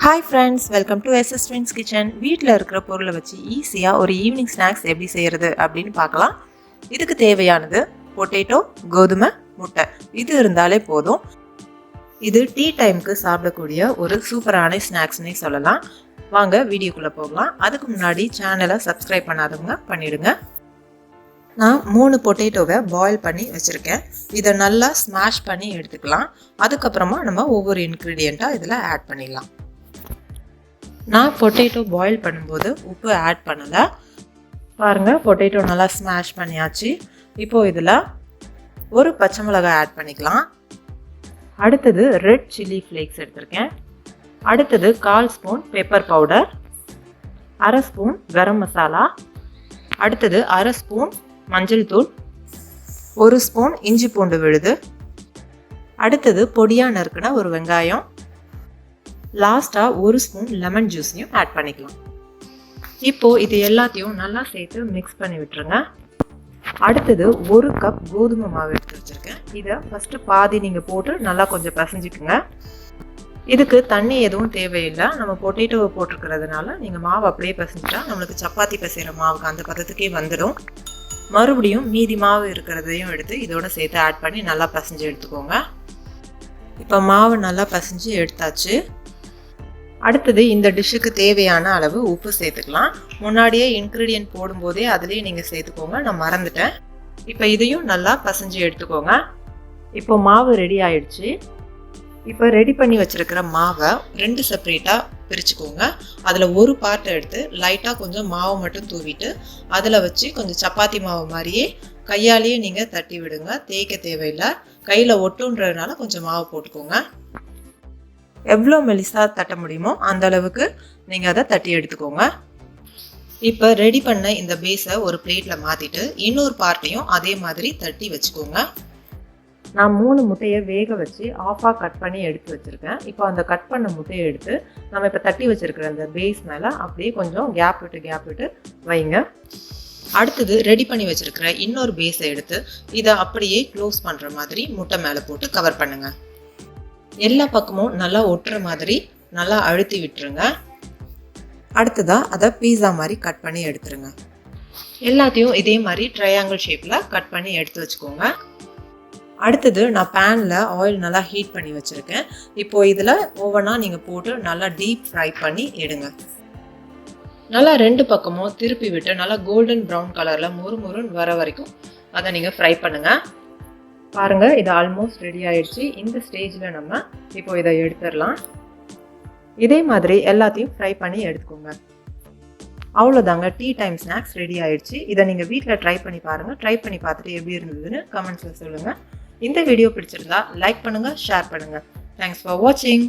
Hi friends, welcome to SS Twins Kitchen. வீட்டில் இருக்கிற பொருளை வச்சு ஈஸியாக ஒரு ஈவினிங் ஸ்நாக்ஸ் எப்படி செய்கிறது அப்படின்னு பார்க்கலாம். இதுக்கு தேவையானது பொட்டேட்டோ, கோதுமை, முட்டை இது இருந்தாலே போதும். இது டீ டைமுக்கு சாப்பிடக்கூடிய ஒரு சூப்பரான ஸ்நாக்ஸ்னே சொல்லலாம். வாங்க வீடியோக்குள்ளே போகலாம். அதுக்கு முன்னாடி சேனலை சப்ஸ்கிரைப் பண்ணாதவங்க பண்ணிவிடுங்க. நான் 3 பொட்டேட்டோவை பாயில் பண்ணி வச்சுருக்கேன். இதை நல்லா ஸ்மாஷ் பண்ணி எடுத்துக்கலாம். அதுக்கப்புறமா நம்ம ஒவ்வொரு இன்க்ரீடியண்ட்டாக இதில் ஆட் பண்ணிடலாம். நான் பொட்டேட்டோ பாயில் பண்ணும்போது உப்பு ஆட் பண்ணலை. பாருங்கள், பொட்டேட்டோ நல்லா ஸ்மாஷ் பண்ணியாச்சு. இப்போது இதில் ஒரு பச்சை மிளகாய் ஆட் பண்ணிக்கலாம். அடுத்தது ரெட் சில்லி ஃப்ளேக்ஸ் எடுத்திருக்கேன். அடுத்தது 1/4 spoon pepper powder, 1/2 spoon garam masala, அடுத்தது 1/2 ஸ்பூன் மஞ்சள் தூள், 1 ஸ்பூன் இஞ்சி பூண்டு விழுது, அடுத்தது பொடியாக நறுக்கின ஒரு வெங்காயம், லாஸ்ட்டாக 1 ஸ்பூன் லெமன் ஜூஸையும் ஆட் பண்ணிக்கலாம். இப்போது இது எல்லாத்தையும் நல்லா சேர்த்து மிக்ஸ் பண்ணி விட்டுருங்க. அடுத்தது 1 கப் கோதுமை மாவு எடுத்து வச்சுருக்கேன். இதை ஃபஸ்ட்டு பாதி நீங்கள் போட்டு நல்லா கொஞ்சம் பிசைஞ்சிக்குங்க. இதுக்கு தண்ணி எதுவும் தேவையில்லை. நம்ம பொட்டேட்டோவை போட்டிருக்கிறதுனால நீங்கள் மாவு அப்படியே பிசைஞ்சிட்டா நம்மளுக்கு சப்பாத்தி பிசைகிற மாவுக்கு அந்த பதத்துக்கே வந்துடும். மறுபடியும் மீதி மாவு இருக்கிறதையும் எடுத்து இதோட சேர்த்து ஆட் பண்ணி நல்லா பிசைஞ்சு எடுத்துக்கோங்க. இப்போ மாவு நல்லா பிசைஞ்சு எடுத்தாச்சு. அடுத்தது இந்த டிஷ்ஷுக்கு தேவையான அளவு உப்பு சேர்த்துக்கலாம். முன்னாடியே இன்க்ரீடியன்ட் போடும்போதே அதுலேயே நீங்கள் சேர்த்துக்கோங்க, நான் மறந்துட்டேன். இப்போ இதையும் நல்லா பசைஞ்சு எடுத்துக்கோங்க. இப்போ மாவு ரெடி ஆயிடுச்சு. இப்போ ரெடி பண்ணி வச்சுருக்கிற மாவை 2 செப்பரேட்டாக பிரிச்சுக்கோங்க. அதில் ஒரு பார்ட்டை எடுத்து லைட்டாக கொஞ்சம் மாவு மட்டும் தூவிட்டு அதில் வச்சு கொஞ்சம் சப்பாத்தி மாவு மாதிரியே கையாலேயே நீங்கள் தட்டி விடுங்க. தேய்க்க தேவையில்லை. கையில் ஒட்டுன்றதுனால கொஞ்சம் மாவு போட்டுக்கோங்க. எவ்வளோ மெலிசாக தட்ட முடியுமோ அந்த அளவுக்கு நீங்கள் அதை தட்டி எடுத்துக்கோங்க. இப்போ ரெடி பண்ண இந்த பேஸை ஒரு பிளேட்டில் மாற்றிட்டு இன்னொரு பார்ட்டையும் அதே மாதிரி தட்டி வச்சுக்கோங்க. நான் 3 முட்டையை வேக வச்சு ஆஃபாக கட் பண்ணி எடுத்து வச்சுருக்கேன். இப்போ அந்த கட் பண்ண முட்டையை எடுத்து நம்ம இப்போ தட்டி வச்சுருக்கிற அந்த பேஸ் மேலே அப்படியே கொஞ்சம் கேப் விட்டு வைங்க. அடுத்தது ரெடி பண்ணி வச்சுருக்கிற இன்னொரு பேஸை எடுத்து இதை அப்படியே க்ளோஸ் பண்ணுற மாதிரி முட்டை மேலே போட்டு கவர் பண்ணுங்கள். எல்லா பக்கமும் நல்லா ஒட்டுற மாதிரி நல்லா அழுத்தி விட்டுருங்க. அடுத்ததாக அதை பீஸா மாதிரி கட் பண்ணி எடுத்துருங்க. எல்லாத்தையும் இதே மாதிரி ட்ரையாங்கிள் ஷேப்பில் கட் பண்ணி எடுத்து வச்சுக்கோங்க. அடுத்தது நான் பேனில் ஆயில் நல்லா ஹீட் பண்ணி வச்சுருக்கேன். இப்போது இதில் ஓவனாக நீங்கள் போட்டு நல்லா டீப் ஃப்ரை பண்ணி எடுங்க. நல்லா 2 பக்கமும் திருப்பி விட்டு நல்லா கோல்டன் ப்ரௌன் கலரில் முறுமுறுன்னு வர வரைக்கும் அதை நீங்கள் ஃப்ரை பண்ணுங்கள். பாருங்கள், இது ஆல்மோஸ்ட் ரெடி ஆயிடுச்சு. இந்த ஸ்டேஜில் நம்ம இப்போ இதை எடுத்துடலாம். இதே மாதிரி எல்லாத்தையும் ஃப்ரை பண்ணி எடுத்துக்கோங்க. அவ்வளோதாங்க, டீ டைம் ஸ்நாக்ஸ் ரெடி ஆயிடுச்சு. இதை நீங்கள் வீட்டில் ட்ரை பண்ணி பாருங்கள். ட்ரை பண்ணி பார்த்துட்டு எப்படி இருந்ததுன்னு கமெண்ட்ஸில் சொல்லுங்கள். இந்த வீடியோ பிடிச்சிருந்தா லைக் பண்ணுங்கள், ஷேர் பண்ணுங்கள். தேங்க்ஸ் ஃபார் வாட்சிங்.